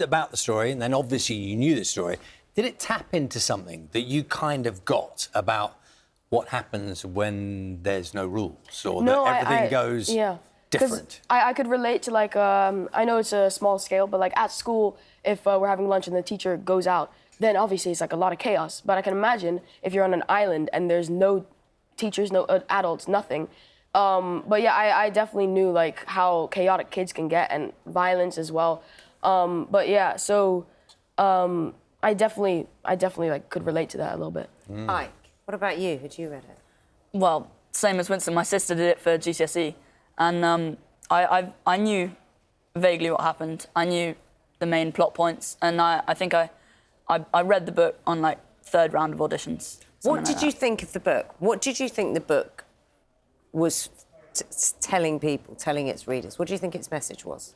about the story, and then obviously you knew the story. Did it tap into something that you kind of got about what happens when there's no rules, or No, that everything goes different? I could relate to, like, I know it's a small scale, but, like, at school, if we're having lunch and the teacher goes out, then obviously it's, like, a lot of chaos. But I can imagine if you're on an island and there's no teachers, no adults, nothing. But yeah, I definitely knew, like, how chaotic kids can get, and violence as well. But yeah, so I definitely like could relate to that a little bit. Ike, what about you? Had you read it? Well, same as Winston. My sister did it for GCSE, and I knew vaguely what happened. I knew the main plot points, and I think I read the book on, like, third round of auditions. What did you think of the book? What did you think the book was telling people, telling its readers? What do you think its message was?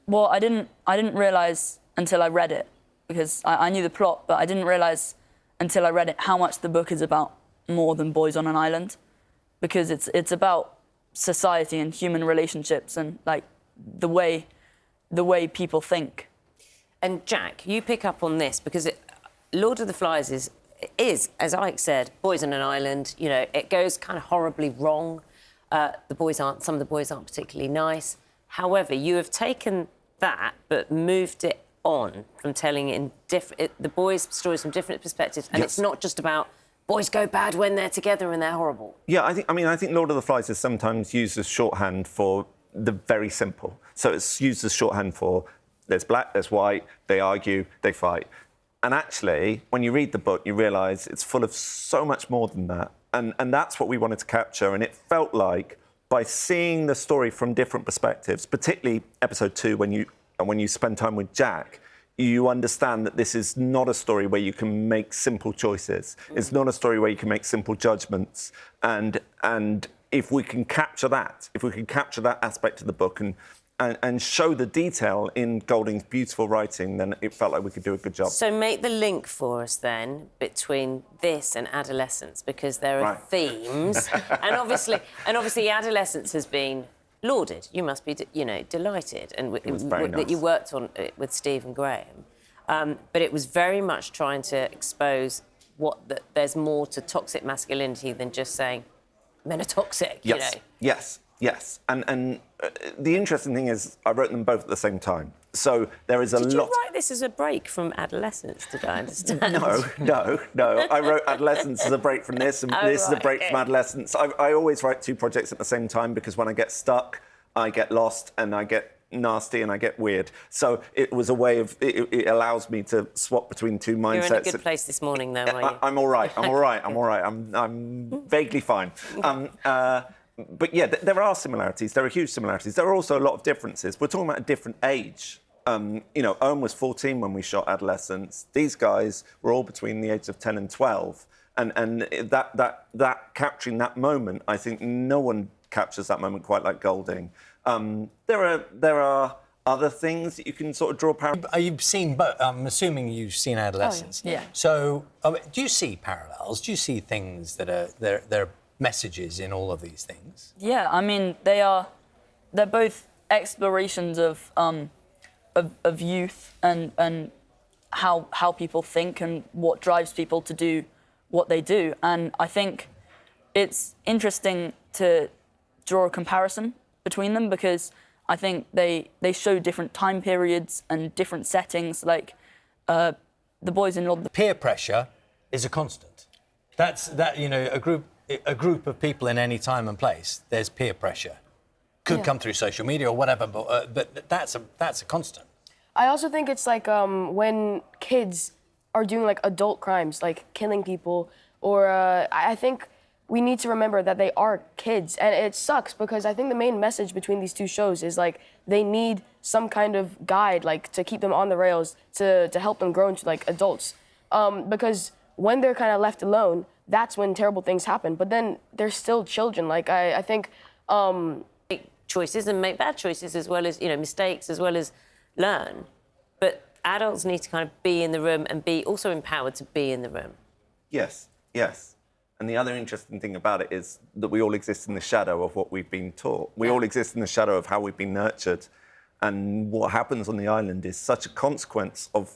Well, I didn't realise until I read it, because I knew the plot, but I didn't realise until I read it how much the book is about more than boys on an island, because it's about society and human relationships and, like, the way people think. And Jack, you pick up on this because Lord of the Flies is, as Ike said, boys on an island. You know, it goes kind of horribly wrong. Some of the boys aren't particularly nice. However, you have taken that but moved it on from telling it in the boys' stories from different perspectives, and it's not just about boys go bad when they're together and they're horrible. Yeah, I think Lord of the Flies is sometimes used as shorthand for the very simple. So it's used as shorthand for there's black, there's white, they argue, they fight. And actually, when you read the book, you realise it's full of so much more than that. And that's what we wanted to capture. And it felt like, by seeing the story from different perspectives, particularly episode 2, when you spend time with Jack, you understand that this is not a story where you can make simple choices. It's not a story where you can make simple judgments. And if we can capture that, aspect of the book and show the detail in Golding's beautiful writing, then it felt like we could do a good job. So make the link for us then between this and adolescence, because there are themes, and obviously adolescence has been lauded. You must be, delighted, and that you worked on it with Steve and Graham. But it was very much trying to expose that there's more to toxic masculinity than just saying men are toxic. Yes. You know? Yes. And the interesting thing is, I wrote them both at the same time. So there is a lot... Did you write this as a break from adolescence, did I understand? No. I wrote adolescence as a break from this, and this is a break from adolescence. I always write 2 projects at the same time, because when I get stuck, I get lost and I get nasty and I get weird. So it was a way of... It allows me to swap between 2 mindsets. You're in a good place this morning, though, are you? I'm all right. I'm vaguely fine. But yeah, there are similarities. There are huge similarities. There are also a lot of differences. We're talking about a different age. Owen was 14 when we shot Adolescence. These guys were all between the ages of 10 and 12. And that capturing that moment, I think no one captures that moment quite like Golding. There are other things that you can sort of draw parallels. You've seen, but I'm assuming you've seen Adolescence. Oh, yeah. So, do you see parallels? Do you see things that are there are messages in all of these things? Yeah, I mean, they're both explorations of youth and how people think and what drives people to do what they do. And I think it's interesting to draw a comparison between them, because I think they show different time periods and different settings. Like the boys in Lord. Peer pressure is a constant. A group of people in any time and place, there's peer pressure. Could come through social media or whatever, but that's a constant. I also think it's like when kids are doing, like, adult crimes, like killing people, or I think we need to remember that they are kids, and it sucks because I think the main message between these 2 shows is, like, they need some kind of guide, like, to keep them on the rails, to help them grow into, like, adults, because when they're kind of left alone, that's when terrible things happen. But then they're still children. Like, I think... Make choices and make bad choices, as well as, mistakes, as well as learn. But adults need to kind of be in the room and be also empowered to be in the room. Yes. And the other interesting thing about it is that we all exist in the shadow of what we've been taught. We all exist in the shadow of how we've been nurtured. And what happens on the island is such a consequence of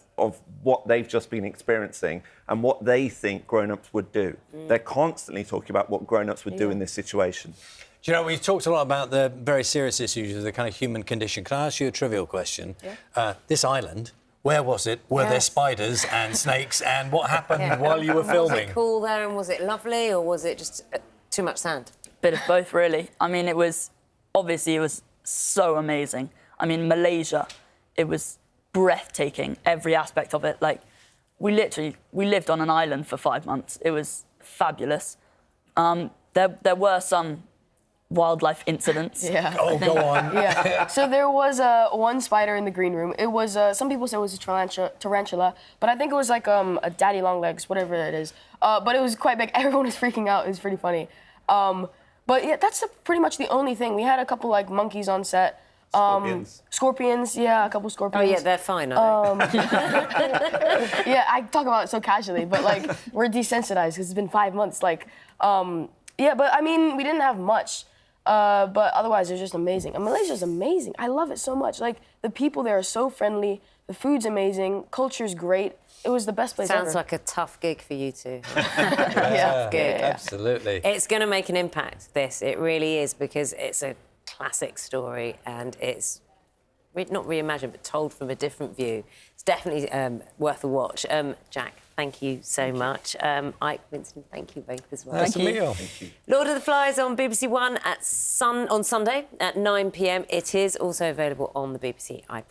what they've just been experiencing and what they think grown-ups would do. They're constantly talking about what grown-ups would do in this situation. Do you know, we've talked a lot about the very serious issues of the kind of human condition. Can I ask you a trivial question? Yeah. This island, where was it? Were there spiders and snakes? And what happened while you were filming? Was it cool there and was it lovely or was it just too much sand? Bit of both, really. I mean, it was so amazing. I mean, Malaysia, it was breathtaking, every aspect of it. Like, we lived on an island for 5 months. It was fabulous. There were some wildlife incidents. Yeah. Oh, go on. Yeah. So there was one spider in the green room. It was, some people say it was a tarantula, but I think it was like a daddy long legs, whatever it is. But it was quite big. Everyone was freaking out. It was pretty funny. But yeah, that's pretty much the only thing. We had a couple like monkeys on set. Scorpions, yeah, a couple scorpions. Oh, yeah, they're fine, are they? Yeah, I talk about it so casually, but, like, we're desensitized because it's been 5 months. Like, yeah, but, I mean, we didn't have much, but otherwise it was just amazing. And Malaysia's amazing. I love it so much. Like, the people there are so friendly. The food's amazing. Culture's great. It was the best place ever. Sounds like a tough gig for you two. Yeah, gig. Absolutely. It's going to make an impact, this. It really is, because it's a classic story and it's not reimagined but told from a different view. It's definitely worth a watch. Jack, thank you so much. Ike, Winston, thank you both as well. Nice to meet you. Lord of the Flies on BBC One on Sunday at 9 p.m. It is also available on the BBC iPlayer.